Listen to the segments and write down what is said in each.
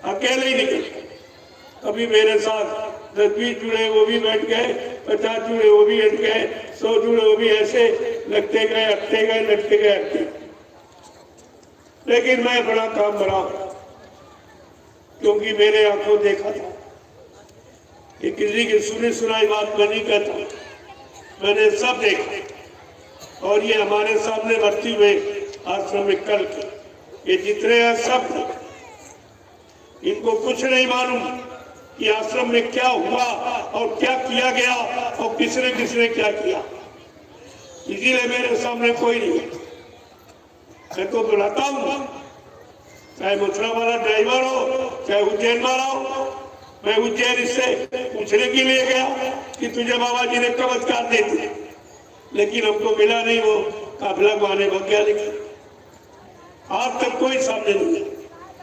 अकेले ही निकलता। कभी मेरे साथ 10-20 जुड़े वो भी बैठ गए, 50 जुड़े वो भी हट गए, 100 जुड़े वो भी ऐसे लगते गए, हटते गए, लगते गए, हटते। लेकिन मैं बड़ा काम बड़ा, क्योंकि मेरे आंखों देखा था कि किसी की सुनी सुनाई बात मैं नहीं कहता, मैंने सब देखा। और ये हमारे सामने भर्ती हुए आश्रम में कल के ये जितने हैं सब, इनको कुछ नहीं मालूम कि आश्रम में क्या हुआ और क्या किया गया और किसने किसने क्या किया। इसीलिए मेरे सामने कोई नहीं। मैं तो बुलाता हूँ, चाहे मथुरा वाला ड्राइवर हो, चाहे उज्जैन वाला हो। मैं उज्जैन इससे पूछने के लिए गया कि तुझे बाबा जी ने कब अधिकार दे दिए, लेकिन हमको मिला नहीं। वो काफिला माने वैज्ञानिक आज तक कोई सामने नहीं है।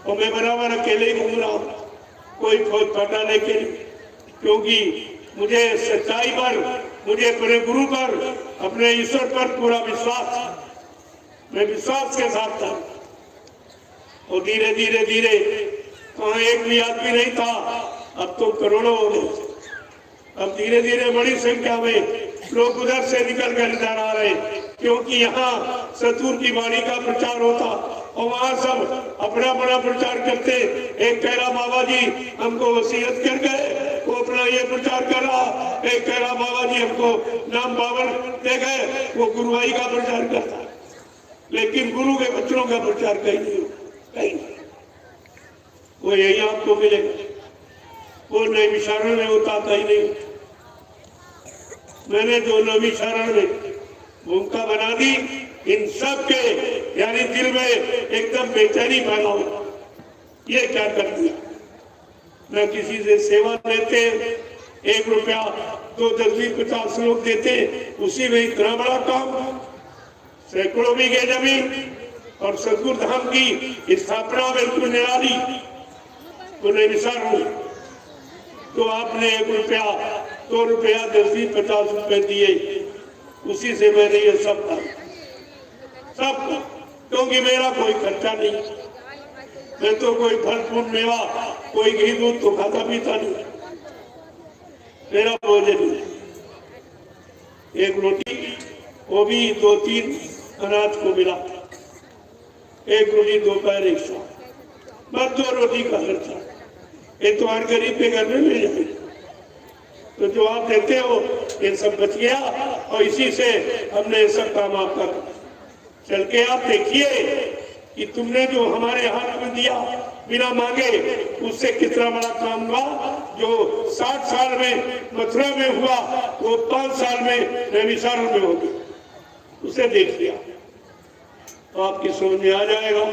और मैं बराबर अकेले ही घूम रहा हूँ, कोई फौज फटा लेके, क्योंकि मुझे सच्चाई पर, मुझे अपने गुरु पर, अपने ईश्वर पर पूरा विश्वास, मैं विश्वास के साथ था। और धीरे धीरे धीरे वहां एक भी आदमी नहीं था, अब तो करोड़ों हो गए। अब धीरे धीरे बड़ी संख्या में लोग उधर से निकल कर इधर आ रहे, क्योंकि यहाँ सतगुरु की वाणी का प्रचार होता और वहाँ सब अपना बड़ा प्रचार करते। एक कह रहा बाबा जी हमको वसीयत कर गए, वो अपना ये प्रचार कर रहा। एक कह रहा बाबा जी हमको नाम बाबर दे गए, वो गुरुवाई का प्रचार करता। लेकिन गुरु के बच्चों का प्रचार कहीं नहीं हो, कहीं। वो यही आपको मिलेगा, वो नैमिषारण में होता कहीं नहीं। मैंने जो नैमिषारण में भूमिका बना दी, इन सब के यानी दिल में एकदम बेचैनी पैदा हो। ये क्या कर दिया? न किसी से सेवा लेते, 1 रुपया 2, 10, 20, 50 लोग देते, उसी में इतना बड़ा काम। सैकड़ों बीघे जमीन और सतगुरु धाम की स्थापना बिल्कुल निराली, तो नैमिषारण। तो आपने 1 रुपया 2 रुपया 10, 20, 50 रुपए दिए, उसी से मैंने ये सब सब, क्योंकि मेरा कोई खर्चा नहीं। मैं तो कोई फल फूल मेवा, कोई घी दूध तो खाता पीता नहीं। मेरा भोजन नहीं, 1 रोटी, वो भी 2-3 अनाज को मिला, 1 रोटी दोपहर 1 शाम, बस 2 रोटी का खर्चा। ये तो हर गरीब के घर में मिल जाएगी। तो जो आप देते हो ये सब बच गया, और इसी से हमने ये सब काम आपका। चल के आप देखिए कि तुमने जो हमारे हाथ में दिया बिना मांगे, उससे कितना बड़ा काम हुआ। जो 60 साल में मथुरा में हुआ, वो 5 साल में नैमिषारण में होगी। उसे देख लिया तो आपकी समझ में आ जाएगा।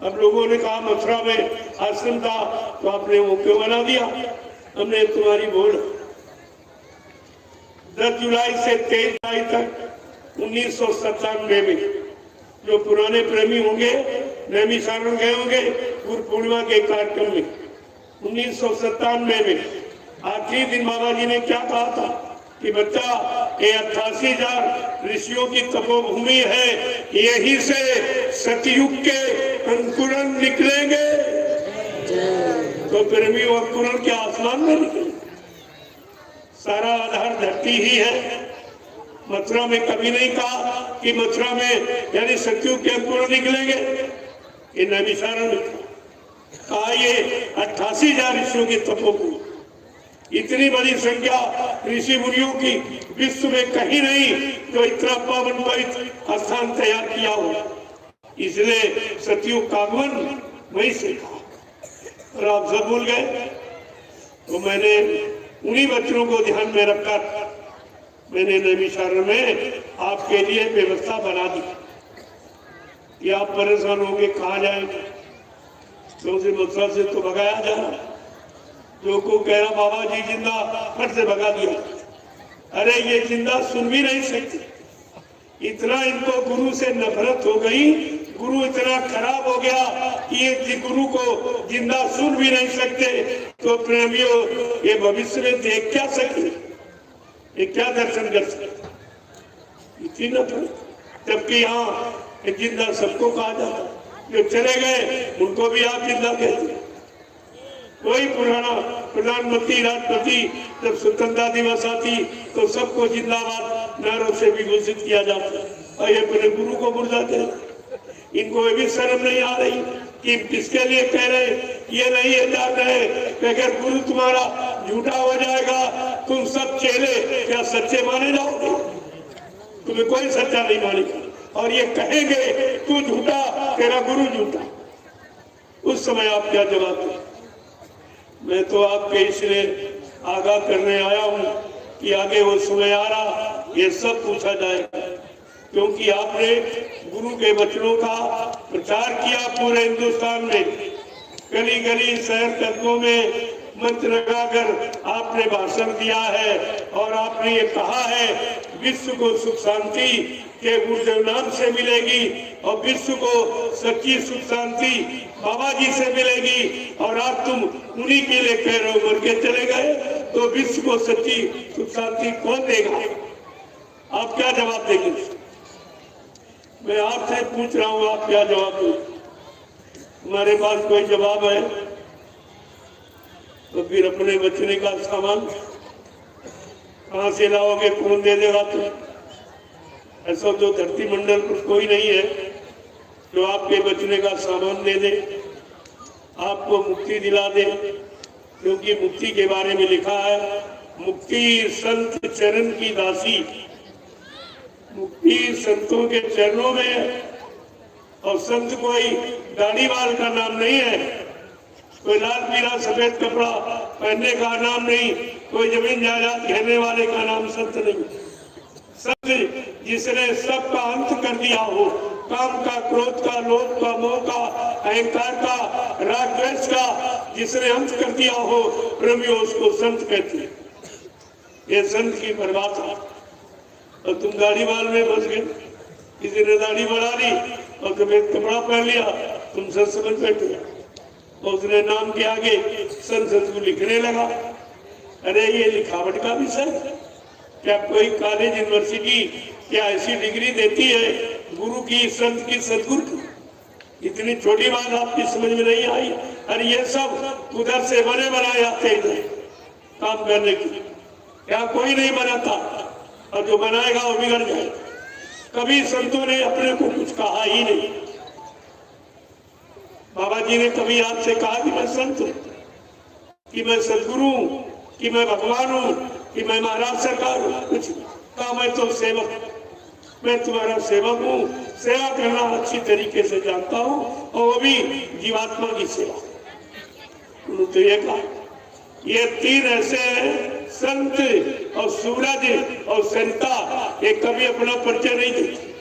अब लोगों ने कहा मथुरा में आश्रम था, तो आपने वो क्यों बना दिया? हमने तुम्हारी बोल 10 जुलाई से 23 जुलाई तक 1997 में, जो पुराने प्रेमी होंगे नैमिषारण गए होंगे गुरु पूर्णिमा के कार्यक्रम में, 1997 में आखिरी दिन बाबा जी ने क्या कहा था कि बच्चा, ये 88,000 ऋषियों की तपोभूमि है, यही से सतयुग के अंकुरन निकलेंगे। तो प्रेमी अंकुरन के आसमान में निकलेंगे। सारा आधार धरती ही है। मथुरा में कभी नहीं कहा कि मथुरा में यानी सतयुग के अंकुर निकलेंगे। ये नैमिषारण में कहा ये 88,000 ऋषियों की तपोभूमि, इतनी बड़ी संख्या ऋषि मुनियों की विश्व में कहीं नहीं जो इतना पावन पवित्र स्थान तैयार किया हो। इसलिए सतयुग का आगमन वहीं से कहा। और आप सब भूल गए। तो मैंने उन्हीं बच्चों को ध्यान में रखकर मैंने नैमिषारण में आपके लिए व्यवस्था बना दी कि आप परेशान होंगे कहाँ जाएंगे, क्योंकि मथुरा से तो भगाया जा रहा। जो को कह रहा बाबा जी जिंदा, फट से भगा दिया। अरे ये जिंदा सुन भी नहीं सकते, इतना इनको गुरु से नफरत हो गई। गुरु इतना खराब हो गया कि ये गुरु को जिंदा सुन भी नहीं सकते। तो प्रेमियों, ये भविष्य में देख क्या सके, ये क्या दर्शन कर सकते, इतनी नफरत। जबकि यहाँ जिंदा सबको कहा जाता, जो चले गए उनको भी आप जिंदा कहते। वही पुराना प्रधानमंत्री राष्ट्रपति जब स्वतंत्रता दिवस आती तो सबको जिंदाबाद नारों से भी घोषित किया जाता, और ये अपने गुरु को बुलाते हैं। इनको ये भी शर्म नहीं आ रही कि किसके लिए कह रहे, ये नहीं ये जान रहे कि अगर गुरु तुम्हारा झूठा हो जाएगा, तुम सब चेले क्या सच्चे माने जाओगे? तुम्हें कोई सच्चा नहीं मानेगा, और ये कहेंगे तू झूठा, तेरा गुरु झूठा। उस समय आप क्या जवाब दें? मैं तो आपके इसलिए आगाह करने आया हूँ कि आगे वो समय आ रहा, ये सब पूछा जाएगा, क्योंकि आपने गुरु के वचनों का प्रचार किया पूरे हिंदुस्तान में, गली गली शहर कस्बों में मंत्र लगाकर आपने भाषण दिया है, और आपने ये कहा है विश्व को सुख शांति के गुरुदेव नाम से मिलेगी, और विश्व को सच्ची सुख शांति बाबा जी से मिलेगी, और आप तुम उन्हीं के लिए कह रहे हो, मर के चले गए तो विश्व को सच्ची सुख शांति कौन देगा? आप क्या जवाब देंगे? मैं आपसे पूछ रहा हूँ, आप क्या जवाब देंगे? हमारे पास कोई जवाब है तो फिर अपने बचने का सामान कहां से लाओगे? कौन दे देगा? तुम ऐसा जो धरती मंडल पर कोई नहीं है जो आपके बचने का सामान दे दे, आपको मुक्ति दिला दे, क्योंकि मुक्ति के बारे में लिखा है मुक्ति संत चरण की दासी। मुक्ति संतों के चरणों में है, और संत कोई दाढ़ी बाल का नाम नहीं है, कोई लाल पीला सफेद कपड़ा पहनने का नाम नहीं, कोई जमीन जायदाद घेरने वाले का नाम संत नहीं। संत जिसने सबका अंत कर दिया हो, काम का, क्रोध का, लोभ का, मोह का, अहंकार का, राग द्वेष का जिसने अंत कर दिया हो, प्रेमियों उसको संत कहते हैं। ये संत की परिभाषा। और तुम दाढ़ी बाल में फंस गए, किसी ने दाढ़ी बढ़ा ली और सफेद कपड़ा पहन लिया, तुम संत समझ बैठे, और उसने नाम के आगे संत को लिखने लगा। अरे ये लिखावट का विषय, क्या कोई कॉलेज यूनिवर्सिटी क्या ऐसी डिग्री देती है गुरु की, संत की, सदगुरु की? इतनी छोटी बात आपकी समझ में नहीं आई? अरे ये सब उधर से बने बनाए जाते हैं काम करने की, क्या कोई नहीं बनाता, और जो बनाएगा वो बिगड़ जाए। कभी संतों ने अपने को कुछ कहा ही नहीं। बाबा जी ने कभी आपसे कहा कि मैं संत हूं, कि मैं सदगुरु हूं, कि मैं भगवान हूं, कि मैं महाराज सरकार हूं? कुछ कहा, मैं तो सेवक, मैं तुम्हारा सेवक हूं, सेवा करना अच्छी तरीके से जानता हूं, और वो भी जीवात्मा की सेवा। उन्होंने तो ये कहा। ये तीन ऐसे हैं, संत और सूरज और संता, ये कभी अपना परिचय नहीं देते,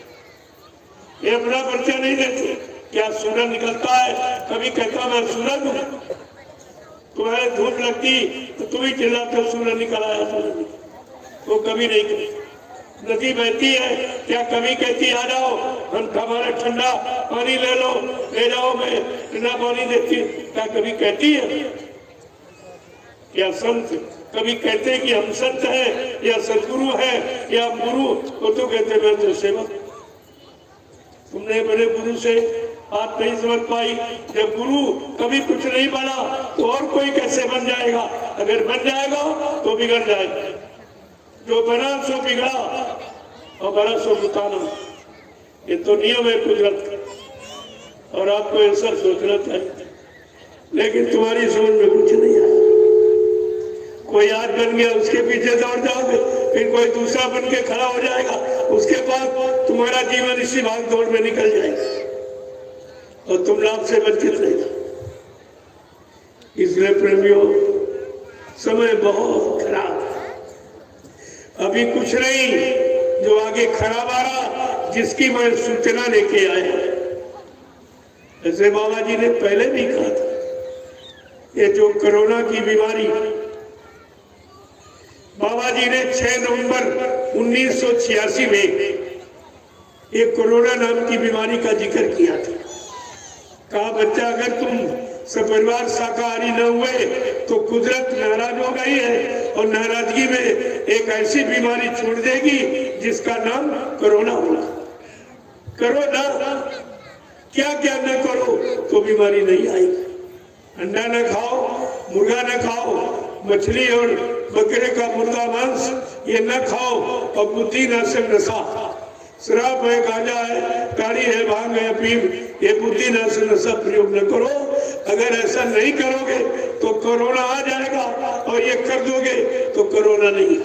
ये अपना परिचय नहीं देते। क्या सूरज निकलता है कभी कहता मैं सूरज हूं? तुम्हारे धूप लगती तो तुम ही चिल्लाते हो सूरज निकल आया, सूरज निकल, वो कभी नहीं कहती। नदी बहती है, क्या कभी कहती आ जाओ हम हमारा ठंडा पानी ले लो, ले जाओ, मैं ठंडा पानी देती? क्या कभी कहती है? या संत कभी कहते हैं कि हम संत हैं या सदगुरु हैं या गुरु? वो तो कहते मैं तो सेवक। तुमने मेरे गुरु से बात नहीं समझ पाई। जब गुरु कभी कुछ नहीं बना तो और कोई कैसे बन जाएगा? अगर बन जाएगा तो बिगड़ जाएगा। जो बना सो बिगड़ा और बना सो बुताना, ये तो नियम है कुदरत का, और आपको ऐसा सोचना चाहिए। लेकिन तुम्हारी समझ में कुछ नहीं आया। कोई आज बन गया उसके पीछे दौड़ जाओगे, फिर कोई दूसरा बन के खड़ा हो जाएगा, उसके बाद तुम्हारा जीवन इसी भाग दौड़ में निकल जाएगा और तुम लाभ से वंचित रहेगा। इसलिए प्रेमियों, समय बहुत खराब है, अभी कुछ नहीं, जो आगे खराब आ रहा जिसकी मैं सूचना लेके आया। ऐसे बाबा जी ने पहले भी कहा था, ये जो कोरोना की बीमारी, बाबा जी ने 6 नवंबर 1986 में एक कोरोना नाम की बीमारी का जिक्र किया था। कहा बच्चा अगर तुम सपरिवार शाकाहारी न हुए तो कुदरत नाराज हो गई है और नाराजगी में एक ऐसी बीमारी छोड़ देगी जिसका नाम कोरोना होगा। करो ना, क्या क्या न करो तो बीमारी नहीं आएगी। अंडा न खाओ, मुर्गा न खाओ, मछली और बकरे का मुर्गा मांस ये न खाओ, और बुद्धि नाशक नशा, शराब है, गांजा है, ताड़ी है, भांग है, अफीम, ये बुद्धि नाशक नशा प्रयोग न करो। अगर ऐसा नहीं करोगे तो कोरोना आ जाएगा, और ये कर दोगे तो कोरोना नहीं।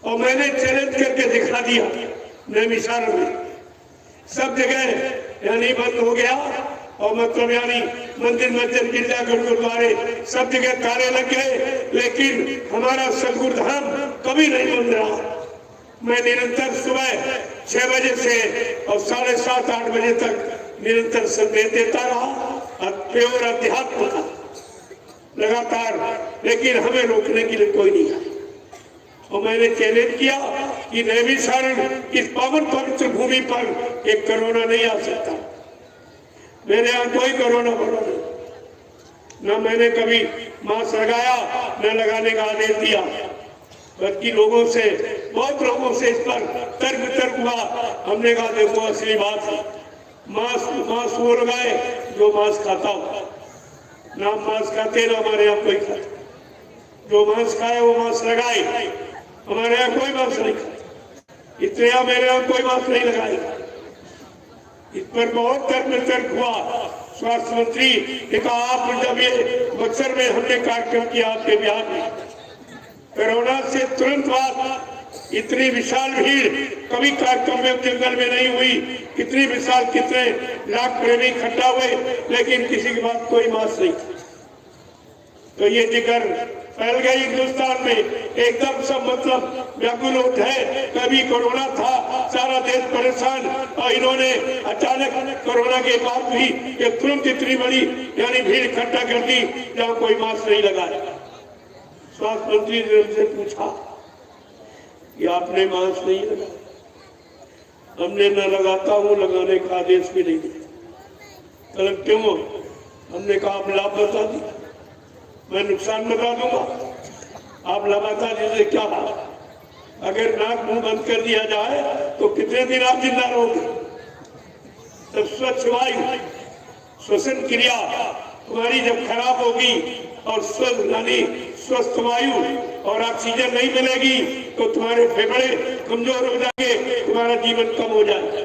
और मैंने चैलेंज करके दिखा दिया, नैमिषारण्य में सब जगह यानी बंद हो गया, और मतलब यानी मंदिर मस्जिद गिरजाघर गुरुद्वारे सब जगह ताले लग गए, लेकिन हमारा सतगुरु धाम कभी नहीं बंद रहा। मैं निरंतर सुबह 6 बजे से और 7:30-8 बजे तक निरंतर संदेश देता रहा, प्योर अध्यात्म का लगातार, लेकिन हमें रोकने के लिए कोई नहीं आया। और मैंने चैलेंज किया कि नैमिषारण्य इस पावन पवित्र भूमि पर एक कोरोना नहीं आ सकता। मेरे यहाँ कोई कोरोना नहीं, न मैंने कभी मास्क लगाया, न लगाने का आदेश दिया, बल्कि लोगों से, बहुत लोगों से इस पर तर्क हुआ। हमने कहा देखो असली बात है, मास्क वो लगाए जो मांस खाता हो, ना मांस खाते ना हमारे यहाँ कोई खाता। जो मांस खाए वो मांस लगाए, हमारे यहाँ कोई मांस नहीं खाए, इतने यहाँ मेरे यहाँ कोई मांस नहीं लगाएगा। इस पर बहुत तर्क हुआ। स्वास्थ्य मंत्री ने कहा आप जब ये बक्सर में हमने कार्यक्रम किया आपके बिहार में, कोरोना से तुरंत बाद इतनी विशाल भीड़ कभी कार्यक्रम में जंगल में नहीं हुई, कितनी विशाल, कितने लाख प्रेमी इकट्ठा हुए, लेकिन किसी की बात कोई मास नहीं। तो ये जिक्र फैल गई हिंदुस्तान में, एकदम सब मतलब व्याकुल उठे। कभी कोरोना था, सारा देश परेशान, और इन्होंने अचानक कोरोना के बाद भी ये तुरंत इतनी बड़ी यानी भीड़ इकट्ठा कर दी जहाँ कोई मास्क नहीं लगाया। स्वास्थ्य मंत्री ने उनसे पूछा कि आपने मास्क नहीं लगाया? हमने न लगाता हूँ, लगाने का आदेश भी नहीं दिया। क्यों? हमने कहा आप लाभ बता दी, मैं नुकसान बता दूंगा। आप लाभ बता दीजिए क्या बात? अगर नाक मुंह बंद कर दिया जाए तो कितने दिन आप जिंदा रहोगे? तब स्वच्छ वायु, श्वसन क्रिया तुम्हारी जब खराब होगी और स्वस्थ वायु और ऑक्सीजन नहीं मिलेगी तो तुम्हारे फेफड़े कमजोर हो जाएंगे, तुम्हारा जीवन कम हो जाएगा।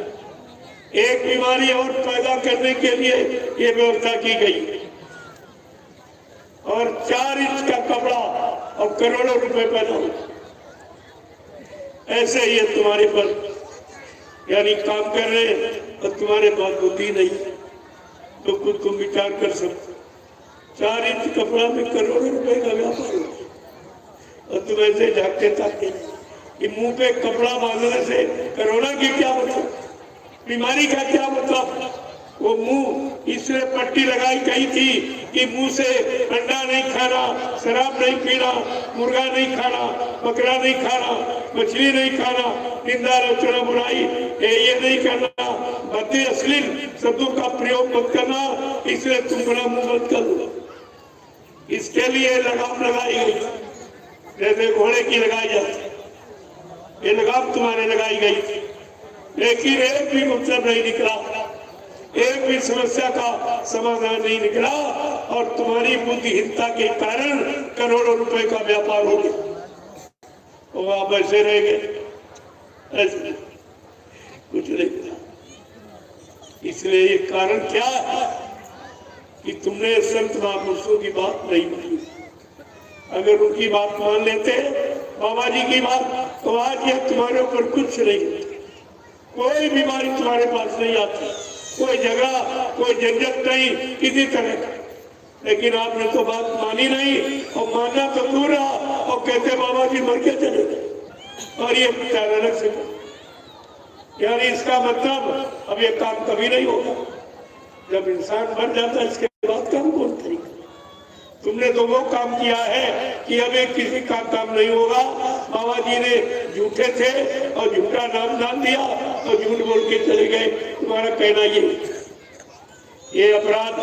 एक बीमारी और पैदा करने के लिए ये व्यवस्था की गई, और 4 इंच का कपड़ा और करोड़ों रुपए पैदा हो। ऐसे ये तुम्हारे पर यानी काम कर रहे हैं, और तुम्हारे पास बुद्धि नहीं तो खुद तुम विचार कर सकते। 4 इंच कपड़ा में करोड़ों रुपए का व्यापार हो, और तुम ऐसे झाँकते ताकते कि मुंह पे कपड़ा बांधने से कोरोना की क्या मतलब, बीमारी का क्या मतलब? वो मुंह इसलिए पट्टी लगाई गई थी कि मुंह से अंडा नहीं खाना, शराब नहीं पीना, मुर्गा नहीं खाना, बकरा नहीं खाना, मछली नहीं खाना, निंदा आलोचना बुराई ये नहीं करना, भद्दे अश्लील शब्दों का प्रयोग मत करना, इसलिए तुम बड़ा मुंह मत कर दो। इसके लिए लगाम लगाई गई, जैसे घोड़े की लगाई जाती, ये लगाम तुम्हारे लगाई गई, लेकिन एक भी मतलब नहीं निकला, एक भी समस्या का समाधान नहीं निकला, और तुम्हारी बुद्धिहीनता के कारण करोड़ों रुपए का व्यापार हो गया। तो आप ऐसे रह गए, ऐसे कुछ नहीं मिला। इसलिए ये कारण क्या है कि तुमने संत महापुरुषों की बात नहीं मानी। अगर उनकी बात मान लेते बाबा जी की बात, तो आज ये तुम्हारे ऊपर कुछ नहीं, कोई बीमारी तुम्हारे पास नहीं आती, कोई झगड़ा, कोई झंझट नहीं किसी तरह का। लेकिन आपने तो बात मानी नहीं, और मानना तो दूर रहा, और कहते बाबा जी मर के चले गए, और ये अचानक से, यानी इसका मतलब अब ये काम कभी नहीं होगा। जब इंसान मर जाता है इसके बाद काम कौन करेगा? तुमने तो वो काम किया है कि अभी किसी का काम नहीं होगा। बाबा जी ने झूठे थे और झूठा नाम डाल दिया और झूठ बोल के चले गए। तुम्हारा कहना ये अपराध,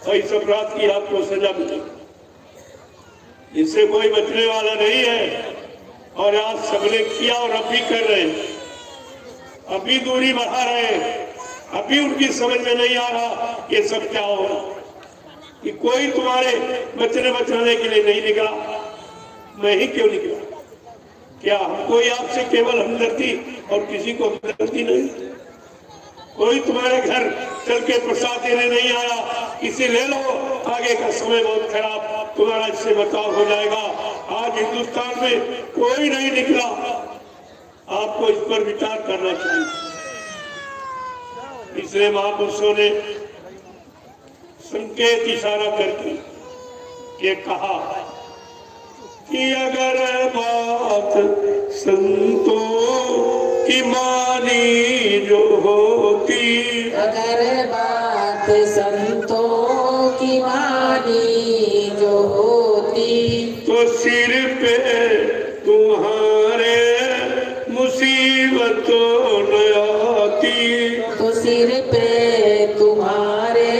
और इस अपराध की आपको सजा मिलेगी, इससे कोई बचने वाला नहीं है। और आज सबने किया और अब भी कर रहे हैं, अभी दूरी बढ़ा रहे हैं, अभी उनकी समझ में नहीं आ रहा ये सब क्या हो रहा। कि कोई तुम्हारे बचने बचाने के लिए नहीं निकला, मैं ही क्यों निकला? क्या कोई आपसे केवल हमदर्दी और किसी को हमदर्दी नहीं? कोई तुम्हारे घर चल के प्रसाद देने नहीं आया, इसे ले लो, आगे का समय बहुत खराब, तुम्हारा इससे बचाव हो जाएगा। आज हिंदुस्तान में कोई नहीं निकला, आपको इस पर विचार करना चाहिए। इसलिए महापुरुषों ने संकेत इशारा करके ये कहा कि अगर बात संतों की मानी जो होती, अगर बात संतों की मानी जो होती, तो सिर पे तुम्हारे मुसीबतों न आती, तो सिर पे तुम्हारे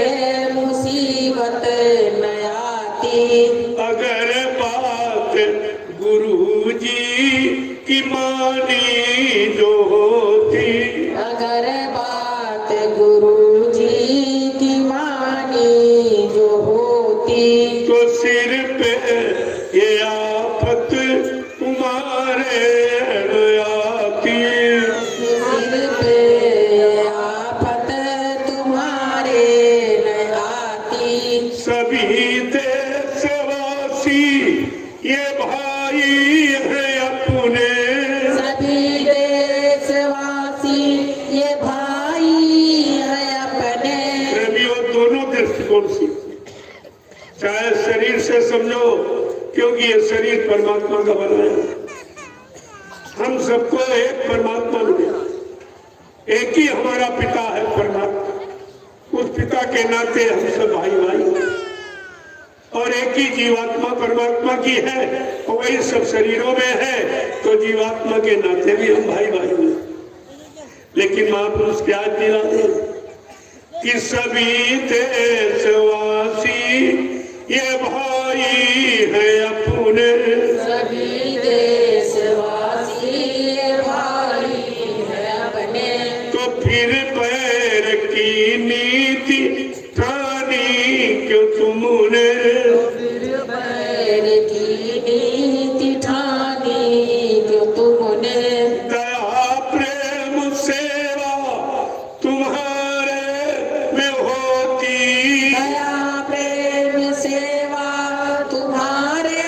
मुसीबत न आती। अगर बात गुरु जी की मानी जो होती, अगर बात गुरु जी की मानी जो होती, तो सिर पे ये आफत तुम्हारे न आती, सिर पे आफत तुम्हारे न आती। सभी देशवासी ये भाई है अपने, सभी देशवासी ये भाई है अपने। प्रेमियों दोनों दृष्टिकोण से, चाहे शरीर से समझो, क्योंकि ये शरीर परमात्मा का बना है। हम सबको एक परमात्मा मिला, एक ही हमारा पिता है परमात्मा। उस पिता के नाते हम सब भाई भाई, और एक ही जीवात्मा परमात्मा की है, और वही सब शरीरों में है, तो जीवात्मा के नाते भी हम भाई भाई हैं। लेकिन महापुरुष क्या दिला दे कि सभी देशवासी ये भाई है अपने, सभी देशवासी ये भाई है अपने। तो फिर पैर की नीति ठानी क्यों तुमने, फिर पैर की नीति ठानी क्यों तुमने। दया प्रेम सेवा तुम्हारे में होती, दया प्रेम सेवा तुम्हारे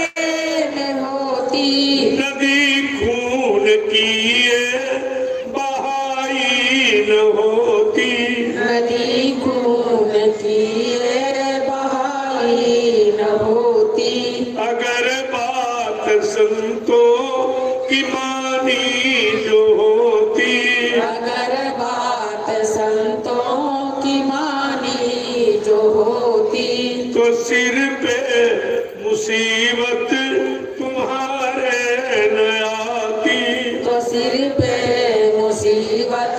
में होती। नदी खून की ये बहाई न होती, नदी खून की ये बहाई न होती। अगर बात संतों की मानी जो होती, अगर बात संतों की मानी जो होती, तो सिर पे मुसीबत तुम्हारे न आती, तो सिर पे मुसीबत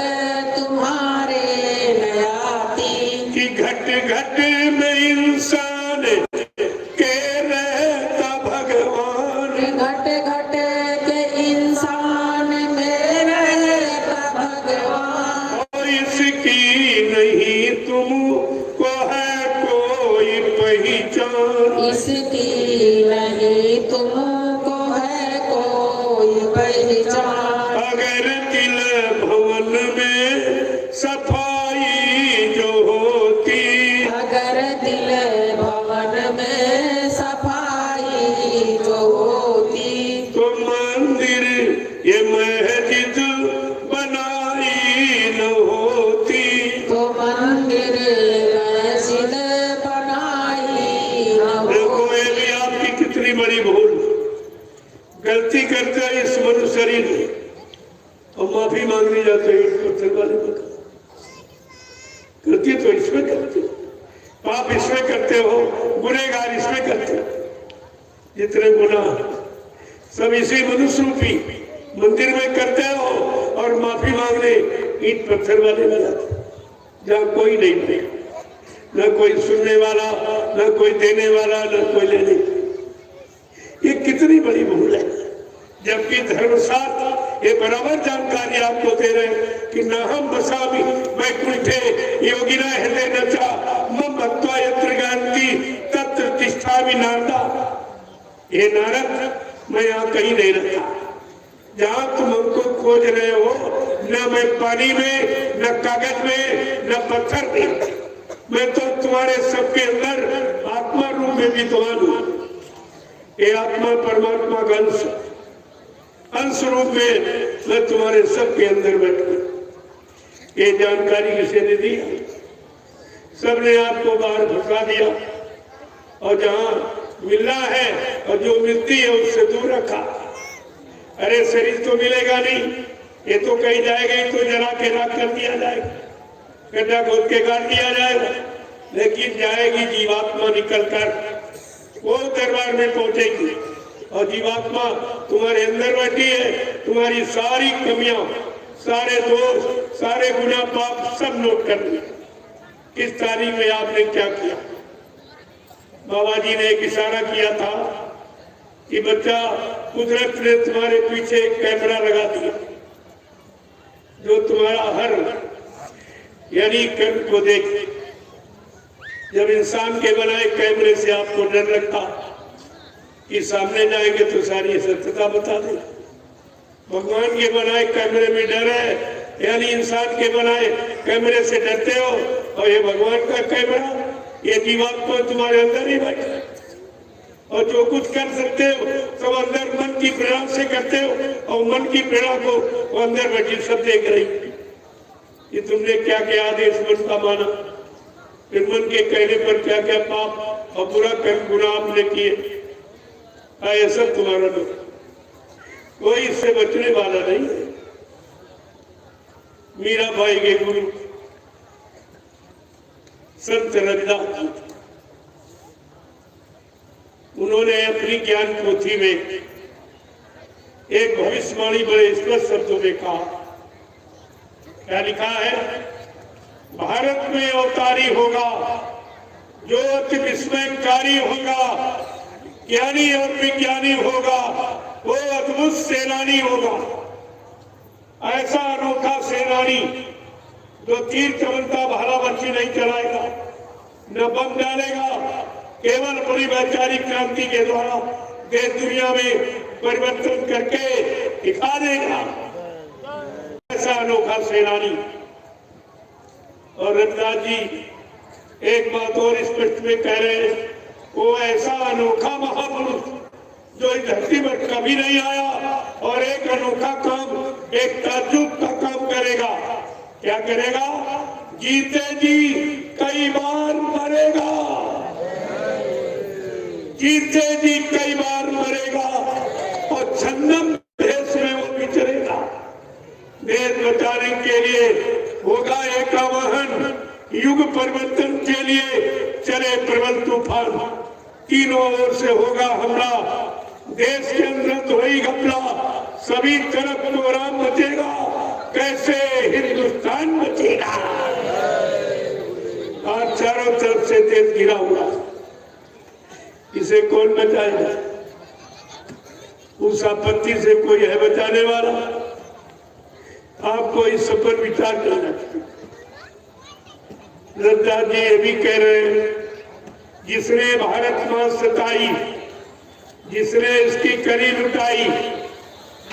तुम्हारे न आती। कि घट घट में इंसान के रहता भगवान, घट घट के इंसान में रहता भगवान। और इसकी नहीं तुमको है कोई पहचान, इसकी नहीं तुमको है कोई पहचान। अगर दिल भवन में सफाई जो होती, अगर दिल भवन में सफाई जो होती, तो मंदिर ये मस्जिद बनाई न होती, तो मंदिर मस्जिद बनाई न देखो ये होती। भी आपकी कितनी बड़ी भूल, गलती करते हैं इस मनुष्य शरीर में और माफी मांगने जाते हैं इस पत्थर वाले पर। गलती तो इसमें करते हो, पाप इसमें करते हो, गुनहगार इसमें करते हो, जितने गुनाह सब इसी मनुष्य रूपी मंदिर में करते हो, और माफी मांगने ईंट पत्थर वाले में जाते हो, जहाँ कोई नहीं दे, न कोई सुनने वाला, न कोई देने वाला, न कोई लेने। ये कितनी बड़ी भूल है। जबकि धर्मशास्त्र ये बराबर जानकारी आपको दे रहे हैं कि न हम बसामि वैकुंठे योगिना हृदय नचा मम भक्त्वा यत्र गान्ति ये नारद मैं यहाँ कहीं नहीं रहता, जहाँ तुम हमको खोज रहे हो न मैं पानी में, न कागज में, न पत्थर में, मैं तो तुम्हारे सबके अंदर आत्मा रूप में विद्वान हूँ। ये आत्मा परमात्मा का अंश रूप में मैं तुम्हारे सबके अंदर बैठूं। ये जानकारी किसी ने दी? सबने आपको बाहर फंसा दिया और जहाँ मिलना है और जो मिलती है उससे दूर रखा। अरे शरीर तो मिलेगा नहीं, ये तो कहीं जाएगा ही तो जला के राख कर दिया जाएगा, गड्ढा खोद के काट दिया जाएगा, लेकिन जाएगी जीवात्मा निकलकर वो दरबार में पहुंचेगी और जीवात्मा तुम्हारे अंदर बैठी है। तुम्हारी सारी कमियां, सारे दोष, सारे गुनाह पाप सब नोट कर ली। किस तारीख में आपने क्या किया? बाबा जी ने एक इशारा किया था कि बच्चा, कुदरत ने तुम्हारे पीछे एक कैमरा लगा दिया जो तुम्हारा हर यानी कर्म को देखे। जब इंसान के बनाए कैमरे से आपको डर लगता कि सामने जाएंगे तो सारी सत्यता बता दे, भगवान के बनाए कैमरे में डर है, यानी इंसान के बनाए कैमरे से डरते हो और ये भगवान का कैमरा, ये जीवात्मा तुम्हारे अंदर ही बैठा और जो कुछ कर सकते हो सब अंदर मन की प्रेरणा से करते हो और मन की प्रेरणा को अंदर बैठी सब देख रही कि तुमने क्या क्या आदेश मन का माना, फिर मन के कहने पर क्या क्या पाप और बुरा कर्म गुनाह आपने किए। ये सब तुम्हारा लोग, कोई इससे बचने वाला नहीं है। मीरा भाई के गुरु संत रविदास जी, उन्होंने अपनी ज्ञान पोथी में एक भविष्यवाणी बड़े स्पष्ट शब्दों में कहा। क्या लिखा है? भारत में अवतारी होगा जो अति विस्मयकारी होगा, ज्ञानी और विज्ञानी होगा, वो अद्भुत सेनानी होगा। ऐसा अनोखा सेनानी जो तीर चमनता भाला बच्ची नहीं चलाएगा, न बम डालेगा, केवल बड़ी वैचारिक क्रांति के द्वारा देश दुनिया में परिवर्तन करके दिखा देगा। ऐसा अनोखा सेनानी। और रविदास जी एक बात और स्पष्ट में कह रहे हैं, वो ऐसा अनोखा महापुरुष जो इस धरती पर कभी नहीं आया और एक अनोखा काम, एक ताज्जुब का काम करेगा। क्या करेगा? जीते जी कई बार मरेगा, जीते जी कई बार मरेगा और छन्नम देश में वो विचरेगा। देश बचाने के लिए होगा एक आवाहन, युग परिवर्तन के लिए चले प्रबल तूफान, तीनों ओर से होगा हमला, देश के अंदर तो वही घपला, सभी तरफ कोहराम मचेगा, कैसे हिंदुस्तान बचेगा। आज चारों तरफ से देश घिरा हुआ, इसे कौन बचाएगा? उस आपत्ति से कोई है बचाने वाला? आपको इस सब पर विचार करना चाहिए। रविदास जी ये भी कह रहे हैं, जिसने भारत मां सताई, जिसने इसकी करी लुटाई,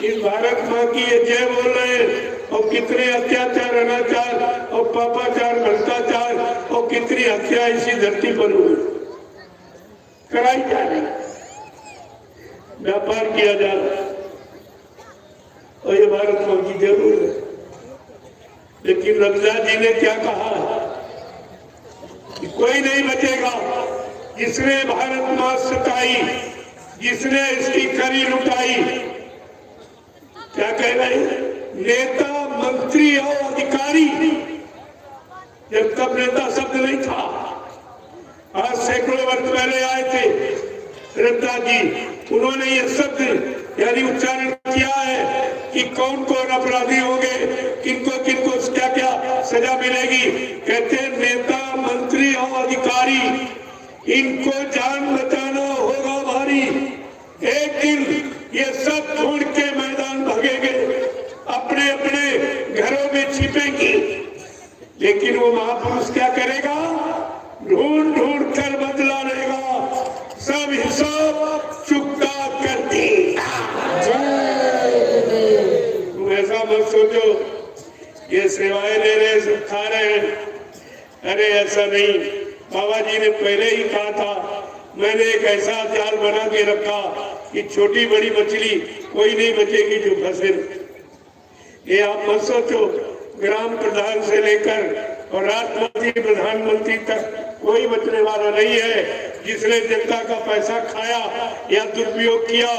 इस भारत मां की ये जय बोल रहे हैं और कितने अत्याचार, अनाचार और पापाचार, भ्रष्टाचार और कितनी हत्या इसी धरती पर हुई, कराई जा रही, व्यापार किया जा रहा और ये भारत मां की जरूर है। लेकिन रविदास जी ने क्या कहा कि कोई नहीं बचेगा, जिसने भारत मां सताई, जिसने इसकी करी लुटाई। क्या कह रहे हैं? नेता, मंत्री और अधिकारी, जब तब नेता शब्द नहीं था, आज सैकड़ों वर्ष पहले आए थे रविदास जी, उन्होंने ये शब्द यानी उच्चारण किया है कि कौन कौन अपराधी होंगे, किनको किनको क्या क्या सजा मिलेगी। कहते हैं नेता, मंत्री और अधिकारी, इनको जान बचाना होगा भारी। एक दिन ये सब छोड़ के मैदान भागेंगे, अपने अपने घरों में छिपेंगे, लेकिन वो महापुरुष क्या करेगा? ढूंढ ढूंढ कर बदला लेगा, सब हिसाब चुकता सेवाएं ले रहे हैं, सब खा रहे हैं। अरे ऐसा नहीं, बाबा जी ने पहले ही कहा था, मैंने एक ऐसा जाल बना के रखा कि छोटी बड़ी मछली कोई नहीं बचेगी जो फंसे। ये आप मत सोचो, ग्राम प्रधान से लेकर और राष्ट्रपति प्रधानमंत्री तक कोई बचने वाला नहीं है। जिसने जनता का पैसा खाया या दुरुपयोग किया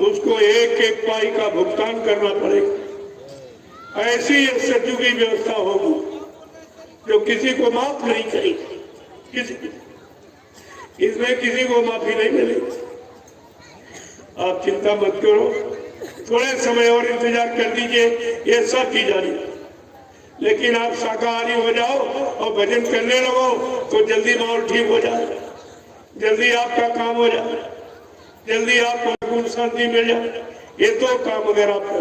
उसको एक एक पाई का भुगतान करना पड़ेगा। ऐसी एक सज्जू की व्यवस्था होगी जो किसी को माफ नहीं करेगी, इसमें किसी को माफी नहीं मिलेगी। आप चिंता मत करो, थोड़े समय और इंतजार कर दीजिए, ये सब की जानी। लेकिन आप शाकाहारी हो जाओ और भजन करने लगो तो जल्दी माहौल ठीक हो जाए, जल्दी आपका काम हो जाए, जल्दी आपको गुण शांति मिल जाए। ये तो काम अगर आपको,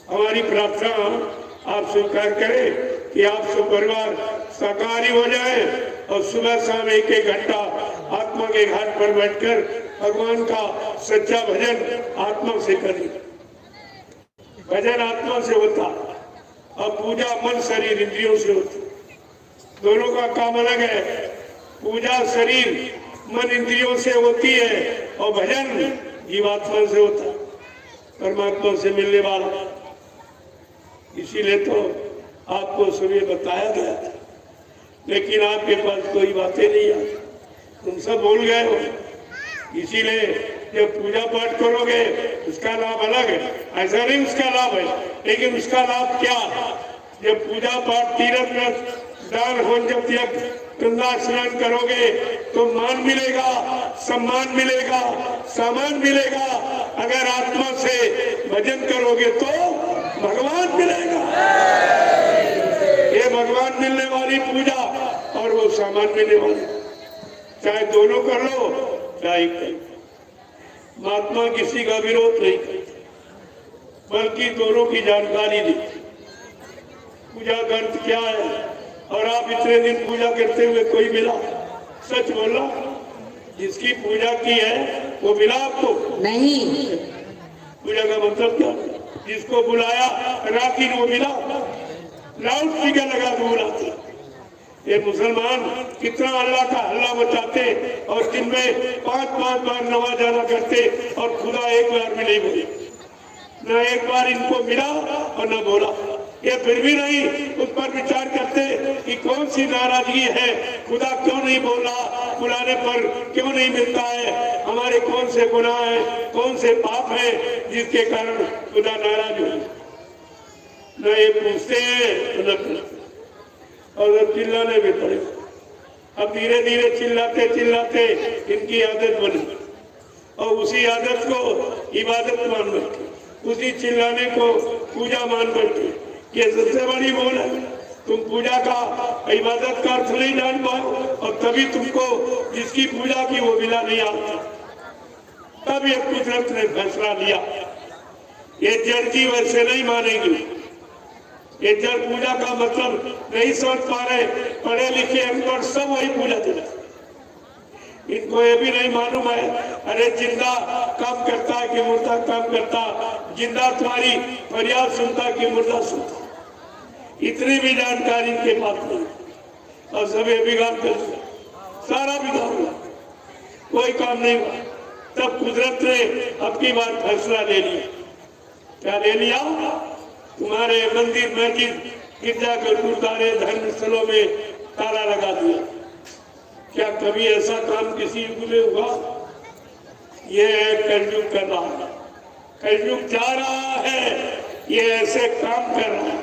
हमारी प्रार्थना आप स्वीकार करें कि आप सब परिवार शाकाहारी हो जाए और सुबह शाम एक एक घंटा आत्मा के घाट पर बैठकर भगवान का सच्चा भजन आत्मा से करें। भजन आत्मा से होता और पूजा मन शरीर इंद्रियों से होती। दोनों का काम अलग है। पूजा शरीर मन इंद्रियों से होती है और भजन जीवात्मा से होता, परमात्मा से मिलने वाला। इसीलिए तो आपको सुबह बताया गया था, लेकिन आपके पास कोई बातें नहीं आई, तुम सब भूल गए हो। इसीलिए जब पूजा पाठ करोगे उसका लाभ अलग है, ऐसा नहीं उसका लाभ है, लेकिन उसका लाभ क्या? जब पूजा पाठ तीर्थ व्रत दान होम जब यज्ञ गंगा स्नान करोगे तो मान मिलेगा, सम्मान मिलेगा, सामान मिलेगा। अगर आत्मा से भजन करोगे तो भगवान मिलेगा। ये भगवान मिलने वाली पूजा और वो सामान मिलने वाली, चाहे दोनों कर लो चाहे कर। महात्मा किसी का विरोध नहीं करते, बल्कि दोनों की जानकारी दी। पूजा का अर्थ क्या है? और आप इतने दिन पूजा करते हुए कोई मिला? सच बोला, जिसकी पूजा की है वो मिला आपको? नहीं। पूजा का मतलब क्या? जिसको बुलाया राखी वो मिला, लाउड स्पीकर लगा के बुलाते। ये मुसलमान कितना अल्लाह का हल्ला मचाते और दिन में 5-5 बार नमाज अदा करते और खुदा एक बार भी नहीं बोले, न एक बार इनको मिला और न बोला। ये फिर भी नहीं उस पर विचार करते कि कौन सी नाराजगी है, खुदा क्यों नहीं बोला, बुलाने पर क्यों नहीं मिलता है, हमारे कौन से गुनाह है, कौन से पाप है जिसके कारण खुदा नाराज हो। न ये पूछते हैं न पूछते, और चिल्लाने भी पड़े। अब धीरे धीरे चिल्लाते चिल्लाते इनकी आदत बनी और उसी आदत को इबादत मान बैठे, उसी चिल्लाने को पूजा मान बैठे। ये सबसे बड़ी भूल है। तुम पूजा का इबादत का अर्थ नहीं जान पाओ और तभी तुमको जिसकी पूजा की वो मिला नहीं आता। तब ये कुदरत ने फैसला लिया, ये जड़ जी वैसे नहीं मानेगी। ये जड़ पूजा का मतलब नहीं समझ पा रहे, पढ़े लिखे अनपढ़ सब वही पूजा देते। इनको ये भी नहीं मालूम है, अरे जिंदा काम करता है कि मुर्दा काम करता, जिंदा तुम्हारी फरियाद सुनता कि मुर्दा सुनता। इतनी भी जानकारी के पास नहीं और सब ये बिगाड़ कर सारा बिगाड़, कोई काम नहीं हुआ। तब कुदरत ने अब की बार फैसला ले लिया। क्या ले लिया? तुम्हारे मंदिर मस्जिद गिरजाघर गुरुद्वारे धर्म स्थलों में ताला लगा दिया। क्या कभी ऐसा काम किसी युग में हुआ? ये कलयुग कर रहा है, कलयुग जा रहा है, ये ऐसे काम कर रहा है।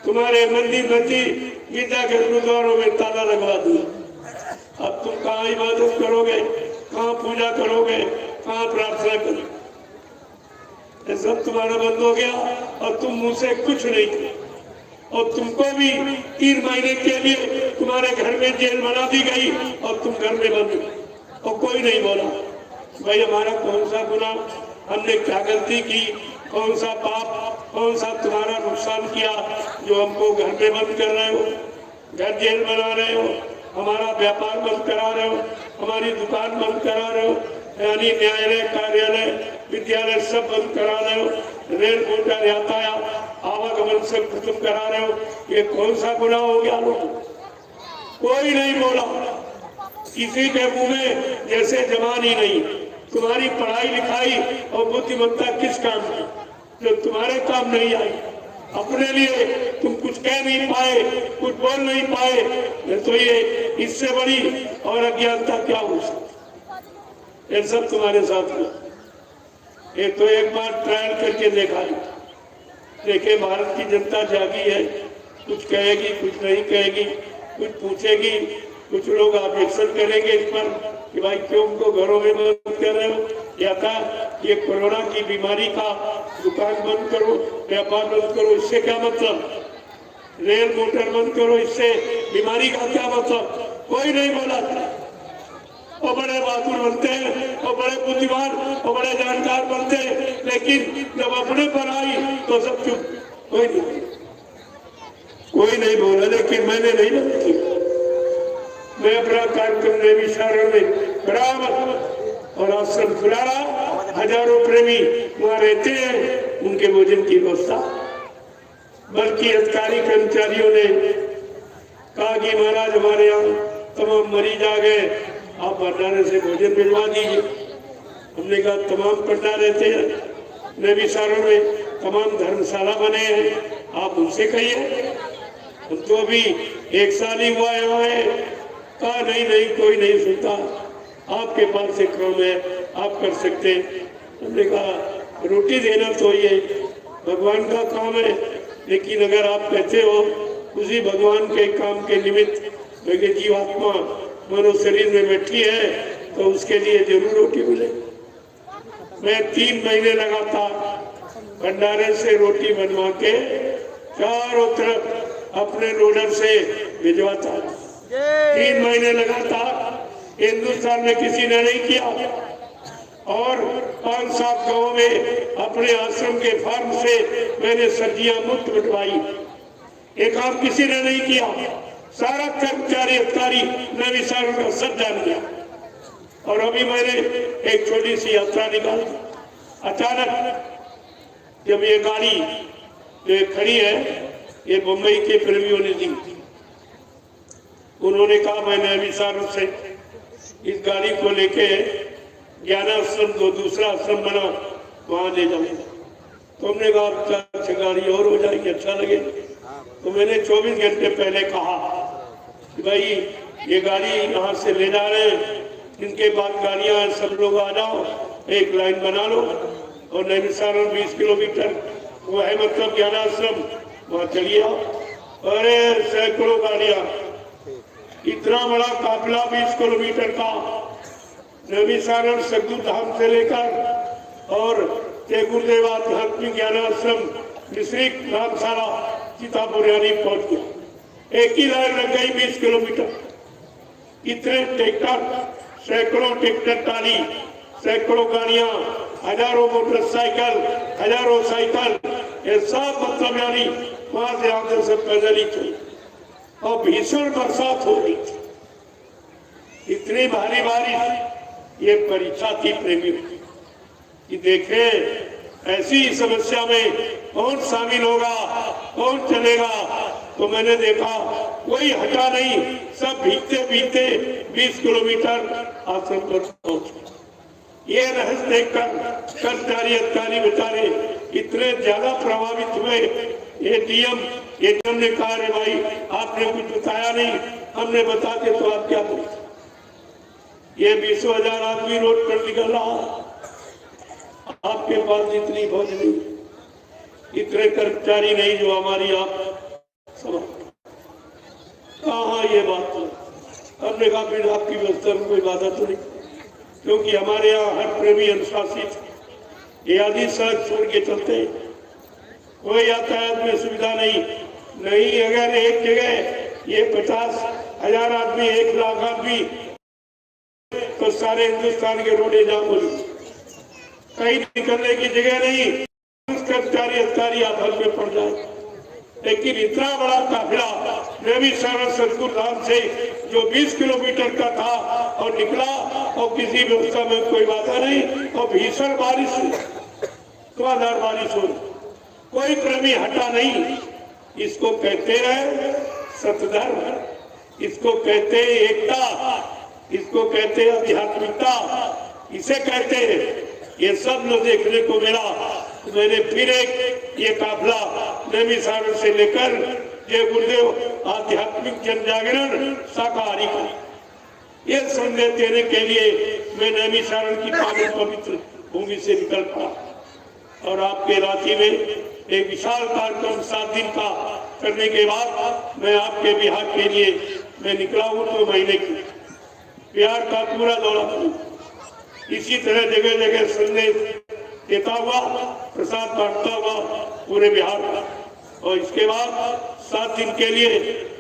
तुम्हारे मंदिर मस्जिद गिरजाघर गुरुद्वारों में ताला लगवा दिया। अब तुम कहाँ इबादत करोगे, कहाँ पूजा करोगे, कहाँ प्रार्थना करोगे? ये सब तुम्हारा बंद हो गया और तुम मुंह से कुछ नहीं किया। और तुमको भी 3 महीने के लिए तुम्हारे घर में जेल बना दी गई और तुम घर में बंद और कोई नहीं बोला भाई हमारा कौन सा गुनाह, हमने क्या गलती की, कौन सा पाप, कौन सा तुम्हारा नुकसान किया जो हमको घर में बंद कर रहे हो, घर जेल बना रहे हो, हमारा व्यापार बंद करा रहे हो, हमारी दुकान बंद करा रहे हो, यानी न्यायालय कार्यालय विद्यालय सब बंद करा रहे हो, रेल मोटर यातायात आवागमन सब खत्म करा रहे हो, ये कौन सा गुनाह हो गया? लोग कोई नहीं बोला, किसी के मुंह में जैसे जबान ही नहीं। तुम्हारी पढ़ाई लिखाई और बुद्धिमत्ता किस काम की, जो तुम्हारे काम नहीं आई? अपने लिए तुम कुछ कह नहीं पाए, कुछ बोल नहीं पाए, तो ये इससे बड़ी और अज्ञानता क्या हो सकती? ये सब तुम्हारे साथ हुआ। ये तो एक बार ट्रायल करके देखा, देखे भारत की जनता जागी है, कुछ कहेगी, कुछ नहीं कहेगी, कुछ पूछेगी, कुछ लोग ऑब्जेक्शन करेंगे इस पर कि भाई क्यों उनको घरों में बंद कर रहे हो, या था ये कोरोना की बीमारी का दुकान बंद करो, व्यापार बंद करो, इससे क्या मतलब? रेल मोटर बंद करो, इससे बीमारी का क्या मतलब? कोई नहीं बोला। और बड़े बहादुर बनते हैं और बड़े बुद्धिमान और बड़े जानकार बनते हैं, लेकिन जब अपने पर आई तो सब चुप, कोई नहीं बोला। लेकिन मैंने नहीं बोला, मैं अपना कार्यक्रम देवी शरण में बराबर और आश्रम खुला रहा। हजारों प्रेमी वहां रहते हैं, उनके भोजन की व्यवस्था। बल्कि अधिकारी कर्मचारियों ने कहा कि महाराज हमारे यहाँ तमाम मरीज आ गए, आप भंडारे से भोजन भिजवा दीजिए। हमने कहा तमाम भंडारे रहते हैं नवी सारण में, तमाम धर्मशाला बने हैं, आप उनसे कहिए। हम तो अभी 1 साल ही हुआ यहाँ है। कहा नहीं नहीं, कोई नहीं सुनता, आपके पास से काम है, आप कर सकते। हमने कहा रोटी देना तो ये भगवान का काम है, लेकिन अगर आप कहते हो उसी भगवान के काम के निमित्त मेरी जीवात्मा मनो शरीर में बैठी है, तो उसके लिए जरूर रोटी मिले। मैं 3 महीने लगातार भंडारे से रोटी बनवा के चारों तरफ अपने लोडर से भिजवाता। 3 महीने लगातार हिंदुस्तान में किसी ने नहीं किया। और 5-7 गाँव में अपने आश्रम के फार्म से मैंने सब्जियां मुफ्त बंटवाई। ये काम किसी ने नहीं किया। सारा कर्मचारी अधिकारी नवी सारण का सब जान गया। और अभी मैंने एक छोटी सी यात्रा निकाली। अचानक जब ये गाड़ी जो खड़ी है, ये मुंबई के प्रेमियों ने दी। उन्होंने कहा मैं नवी सारण से इस गाड़ी को लेके ज्ञानाश्रम जो दूसरा आश्रम बना वहां ले जाऊंगा। तो हमने कहा अच्छा गाड़ी और हो जाएगी, अच्छा लगेगा। तो मैंने 24 घंटे पहले कहा कि भाई ये गाड़ी यहाँ से ले जा रहे हैं, इनके बाद गाड़ियां सब लोग आ जाओ, एक लाइन बना लो और नवी सारण 20 किलोमीटर वो है, मतलब ज्ञानाश्रम, वहाँ चलिए आओ। अरे सैकड़ों गाड़ियां, इतना बड़ा काफिला 20 किलोमीटर का, नवी सारण सद्गु धाम से लेकर और गुरुदेव आध्यात्मिक ज्ञानाश्रम मिश्रिक रामशाला सीतापुरानी पहुंच गया। एक ही लाइन लग गई 20 किलोमीटर। इतने ट्रैक्टर, सैकड़ों ट्रैक्टर टाली, सैकड़ों गाड़ियां, हजारों मोटरसाइकिल, हजारों साइकिल, ये सब मतलब यानी वहां से आते सब पैदल ही चले। और भीषण बरसात हो रही थी, इतनी भारी बारिश। ये परीक्षा थी प्रेमियों कि देखे ऐसी समस्या में कौन शामिल होगा, कौन चलेगा। तो मैंने देखा कोई हटा नहीं, सब भीगते भीगते 20 किलोमीटर आश्रम पर पहुंचे। ये रहस्य देखकर कर्मचारी अधिकारी बेचारे इतने ज्यादा प्रभावित हुए। एडीएम ने कहा रे भाई आपने कुछ बताया नहीं, हमने बता के तो आप क्या करें। ये 20,000 आदमी रोड पर निकल रहा, आपके पास इतनी फौज नहीं, इतने कर्मचारी नहीं जो हमारी आप समझ। कहाँ ये बात है? हमने कहा फिर आपकी व्यवस्था में कोई बाधा तो नहीं, क्योंकि हमारे यहाँ हर प्रेमी अनुशासित, ये आदि सड़क छोड़ के चलते, कोई यातायात में सुविधा नहीं। अगर एक जगह ये 50,000 आदमी, 1 लाख आदमी, तो सारे हिंदुस्तान के रोडे जाम हो गए, कहीं निकलने की जगह नहीं। कर्मचारी अधिकारी आफत में पड़ जाए। लेकिन इतना बड़ा काफिला नवी सारण सद्गु धाम से जो 20 किलोमीटर का था और निकला, और किसी व्यवस्था में कोई बाधा नहीं, और भीषण बारिश, धुआंधार बारिश हो रही। कोई प्रेमी हटा नहीं। इसको कहते हैं सतधर्म, इसको कहते हैं एकता, इसको कहते हैं आध्यात्मिकता, इसे कहते हैं। ये सब लोग देखने को मिला। तो मैंने फिर एक ये काफिला नैमिषारण से लेकर जय गुरुदेव आध्यात्मिक जन जागरण शाकाहारी का ये संदेश देने के लिए मैं नैमिषारण की पावन पवित्र भूमि से निकल पड़ा। और आपके रांची में एक विशाल कार्यक्रम 7 दिन का करने के बाद मैं आपके बिहार के लिए मैं निकला हूँ 2 महीने की। बिहार का पूरा दौरा करूँ, इसी तरह जगह जगह संदेश देता हुआ, प्रसाद बांटता हुआ पूरे बिहार का। और इसके बाद 7 दिन के लिए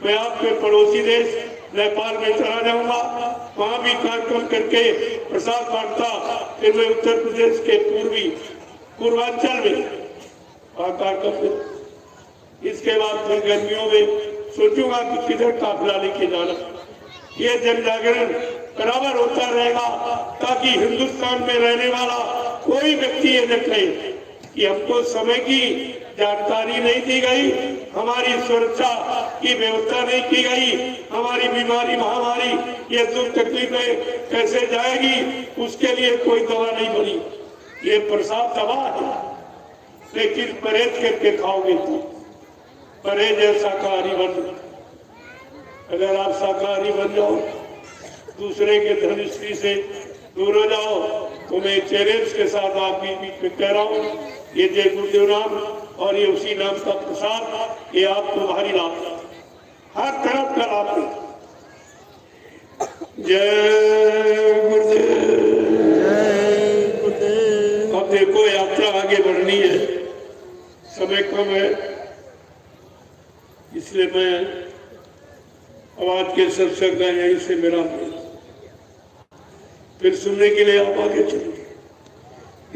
मैं आपके पड़ोसी देश नेपाल में चला जाऊंगा, वहां भी कार्यक्रम करके प्रसाद बांटता। फिर मैं उत्तर प्रदेश के पूर्वांचल में कार्यक्रम, इसके बाद फिर गर्मियों में सोचूंगा कि किधर काफिला लेके जाना। ये जन जागरण बराबर होता रहेगा ताकि हिंदुस्तान में रहने वाला कोई व्यक्ति ये न कहे कि हमको समय की जानकारी नहीं दी गई, हमारी सुरक्षा की व्यवस्था नहीं की गई, हमारी बीमारी महामारी ये दुख तकलीफें कैसे जाएगी, उसके लिए कोई दवा नहीं बनी। ये प्रसाद दवा है, लेकिन परहेज करके खाओगे तो परहेज है शाकाहारी बन। अगर आप शाकाहारी बन जाओ, दूसरे के धनिष्ठि से दूर हो जाओ, तो मैं चैलेंज के साथ आपके बीच में कह रहा हूँ, ये जय गुरुदेव नाम और ये उसी नाम का प्रसाद, ये आपको भारी लाभ, हर तरफ का लाभ है। जय गुरुदेव, जय गुरुदेव। अब देखो यात्रा आगे बढ़नी है, समय कम है, इसलिए मैं आवाज के सत्संग का यहीं से मेरा फिर सुनने के लिए आप आगे चलेंगे।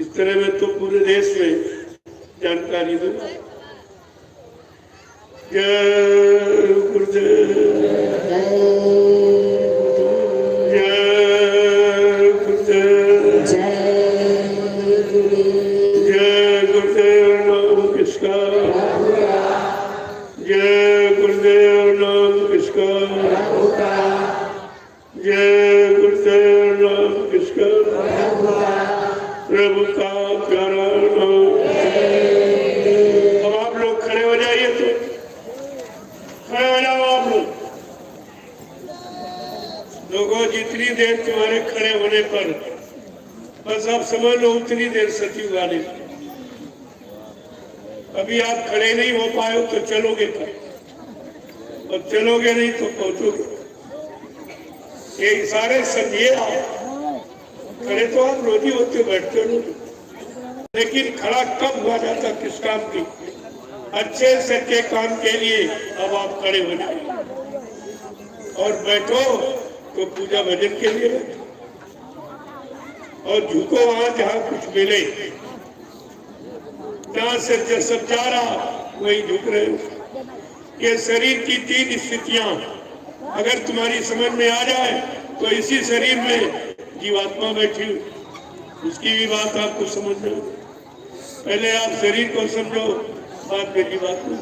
इस तरह में तो पूरे देश में जानकारी दूंगा। जय गुरुदेव, जय गुरुदेव, जय गुरुदेव नाम किसका, जय गुरुदेव नाम किसका, जय गुरुदेव नाम किसका, प्रभु का प्यारा नाम। अब आप लोग खड़े हो जाइए, तो खड़े हो जाओ आप लोगों। जितनी देर तुम्हारे खड़े होने पर, बस आप समझ लो उतनी देर सती वाले। अभी आप खड़े नहीं हो पाए हो तो चलोगे कब, और चलोगे नहीं तो पहुंचोगे। ये इशारे समझिए आप। खड़े तो आप रोज ही होते, बैठते हो, लेकिन खड़ा कब हुआ जाता किस काम की, अच्छे सच्चे काम के लिए। अब आप खड़े हो जाए और बैठो तो पूजा भजन के लिए बैठो, और झुको वहां जहां कुछ मिले। जहां से सब जा रहा वही झुक रहे हो। ये शरीर की 3 स्थितियां अगर तुम्हारी समझ में आ जाए तो इसी शरीर में जीवात्मा बैठी, उसकी भी बात आपको समझना। पहले आप शरीर को समझो, बाद में जीवात्मा।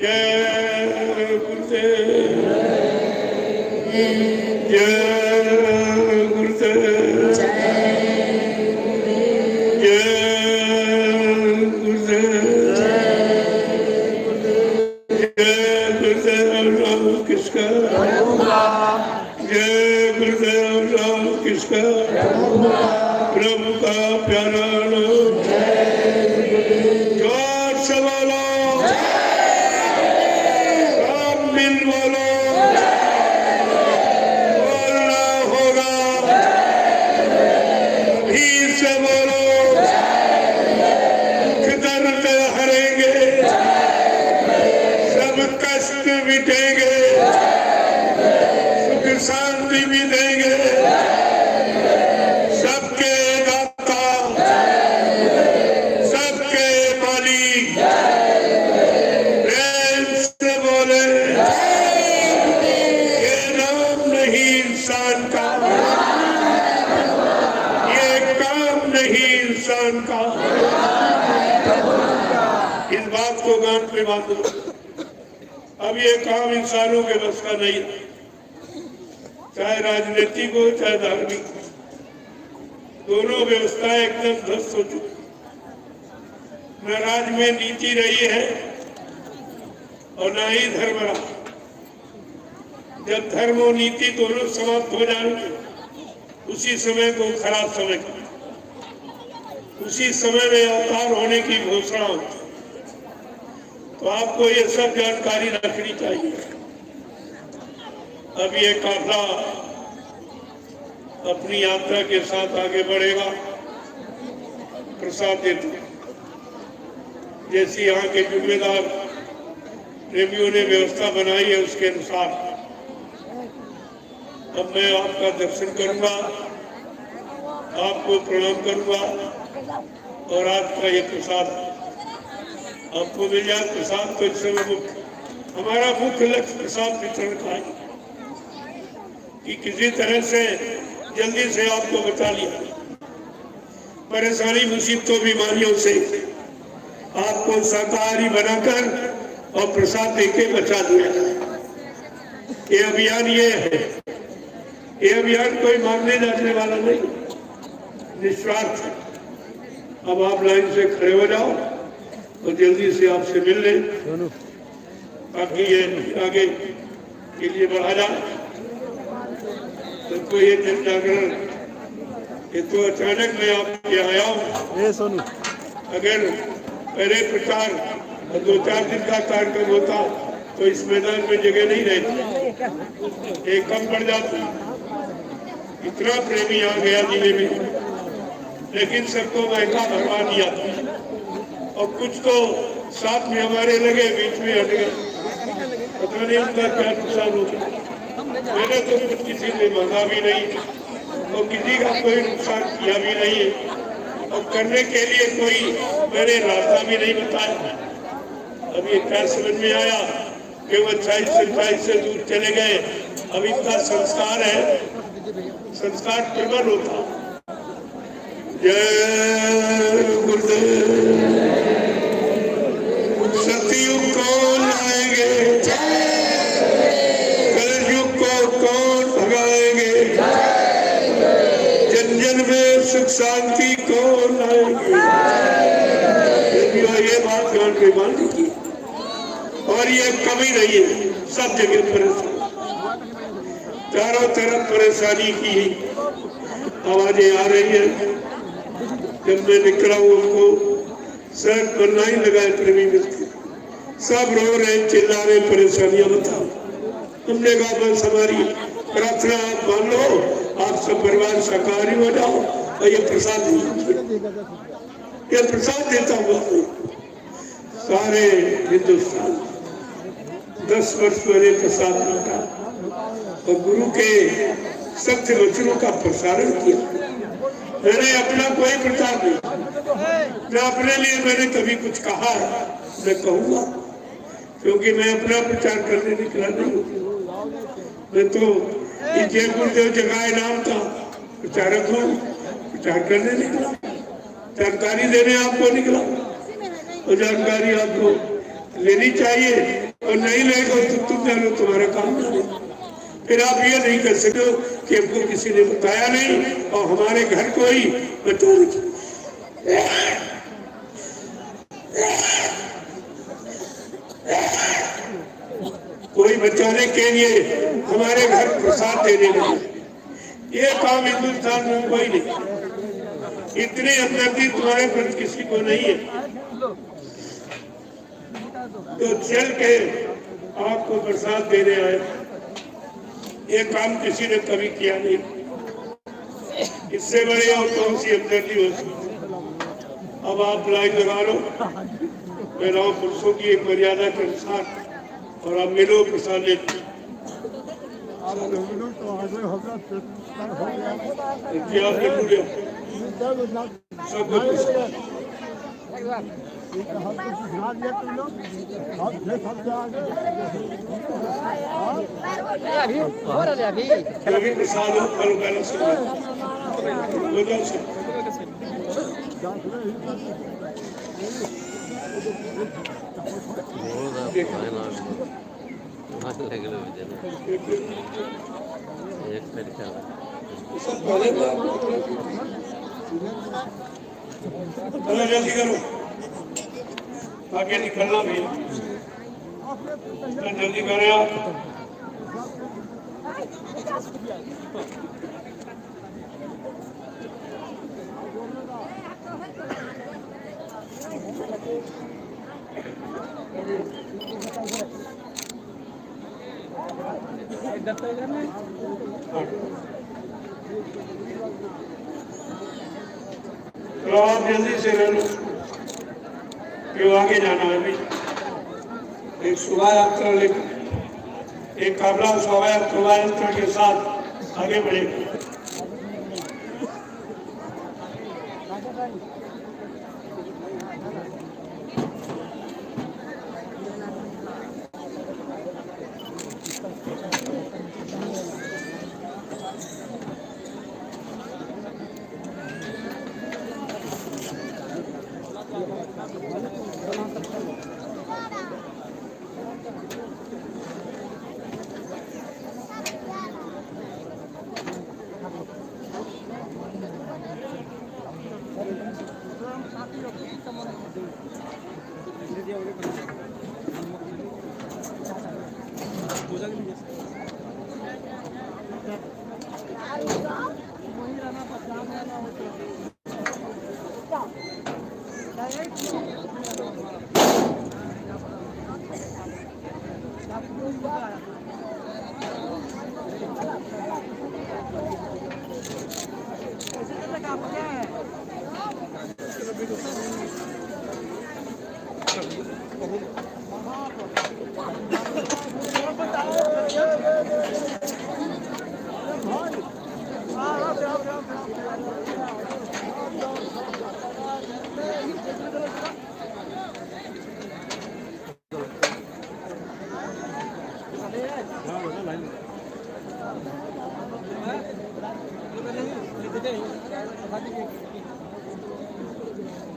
जय गुरुदेव, जय गुरुदेव, प्रभु का प्यारा नाम। जोर से बोलो, सब मिल बोलो, बोलना होगा, धीर से बोलो। दर्द हरेंगे, सब कष्ट मिटेंगे, सुख शांति भी देंगे। मुसलमान कोई बात नहीं। अब ये काम इंसानों के बस का नहीं, चाहे राजनीतिक हो चाहे धार्मिक, दोनों व्यवस्थाएं एकदम ध्वस्त हो चुकी। न राज में नीति रही है और न ही धर्म रहा। जब धर्म और नीति दोनों समाप्त हो जाएंगे उसी समय को खराब समय, उसी समय में अवतार होने की घोषणा होती। तो आपको ये सब जानकारी रखनी चाहिए। अब ये काफिला अपनी यात्रा के साथ आगे बढ़ेगा। प्रसाद देते जैसी यहाँ के जिम्मेदार प्रेमियों ने व्यवस्था बनाई है उसके अनुसार अब मैं आपका दर्शन करूंगा, आपको प्रणाम करूंगा और आज का ये प्रसाद आपको मिल जाए। प्रसाद तो इस समय हमारा मुख्य लक्ष्य प्रसाद वितरण का है कि किसी तरह से जल्दी से आपको बचा लिया, परेशानी मुसीबतों बीमारियों से आपको शाकाहारी बनाकर और प्रसाद देके बचा दिया जाए। ये अभियान ये है, ये अभियान कोई मांगने जाने वाला नहीं, निस्वार्थ है। अब आप लाइन से खड़े हो जाओ और जल्दी से आपसे मिल लें ताकि ये आगे के लिए बढ़ा जाए। तो ये जन जागरण, ये तो अचानक मैं आपके आया हूँ। अगर पहले प्रचार और 2-4 दिन का कार्यक्रम होता तो इस मैदान में जगह नहीं रहती, एक कम पड़ जाती। इतना प्रेमी आ गया जिले में, लेकिन सबको महंगा भरवा दिया और कुछ तो साथ में हमारे लगे, बीच में हट गए। पता नहीं उनका क्या नुकसान हो गया। मैंने तो कुछ किसी ने मांगा भी नहीं और किसी का कोई नुकसान किया भी नहीं है और करने के लिए कोई मैंने रास्ता भी नहीं बताया। अब ये क्या समझ में आया कि वो 28 से दूर चले गए। अब इनका संस्कार है, संस्कार प्रबल होता। जय गुरुदेव। सतयुग कौन आएंगे, कलयुग को कौन भगाएंगे, जन जन में सुख शांति कौन लाएंगे। ये बात ध्यान में मान लीजिए। और ये कमी नहीं है, सब जगह परेशानी, चारों तरफ परेशानी की आवाजें आ रही है। जब मैं निकला हूँ उनको सड़क पर नहीं लगाए प्रेमी मिलते, सब रो रहे, चिल्ला रहे, परेशानियां बताओ। हमने कहा बस हमारी प्रार्थना आप मान लो, आप सब परिवार शाकाहारी हो जाओ और ये प्रसाद दीजिए। ये प्रसाद देता हूँ सारे हिंदुस्तान। 10 वर्ष मैंने प्रसाद बांटा और गुरु के सत्य वचनों का प्रसारण किया। मैंने अपना कोई प्रचार नहीं, मैं अपने लिए मैंने कभी कुछ कहा है, मैं कहूँगा, क्योंकि मैं अपना प्रचार करने निकला नहीं। मैं तो जय गुरुदेव जगाए नाम का प्रचारक हूँ, प्रचार करने निकला, जानकारी देने आपको निकला। और जानकारी आपको लेनी चाहिए और नहीं लेगा तो तुम जानो, तुम्हारा काम नहीं। फिर आप ये नहीं कर सकते हो कि हमको किसी ने बताया नहीं और हमारे घर को ही बता दीजिए। कोई बचाने के लिए हमारे घर प्रसाद देने लगे। ये काम हिंदुस्तान में कोई नहीं, इतने हमदर्दी तुम्हारे प्रति किसी को नहीं है। तो चल के आपको प्रसाद देने आए, ये काम किसी ने कभी किया नहीं। इससे बड़े और कौन सी हमदर्दी हो सकती। अब आप लाइन लगा लो, मैं राव पुरुषों की एक मर्यादा के अनुसार, और आप मिलो प्रसाद लेते। चलो जल्दी करो, आगे निकलना भी है। जल्दी करें आप। चलो आप जल्दी से ले लो, क्यों आगे जाना है भी। एक शोभा यात्रा लेकर, एक काबला शोभा यात्रा के साथ आगे बढ़ेगा।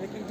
लेकिन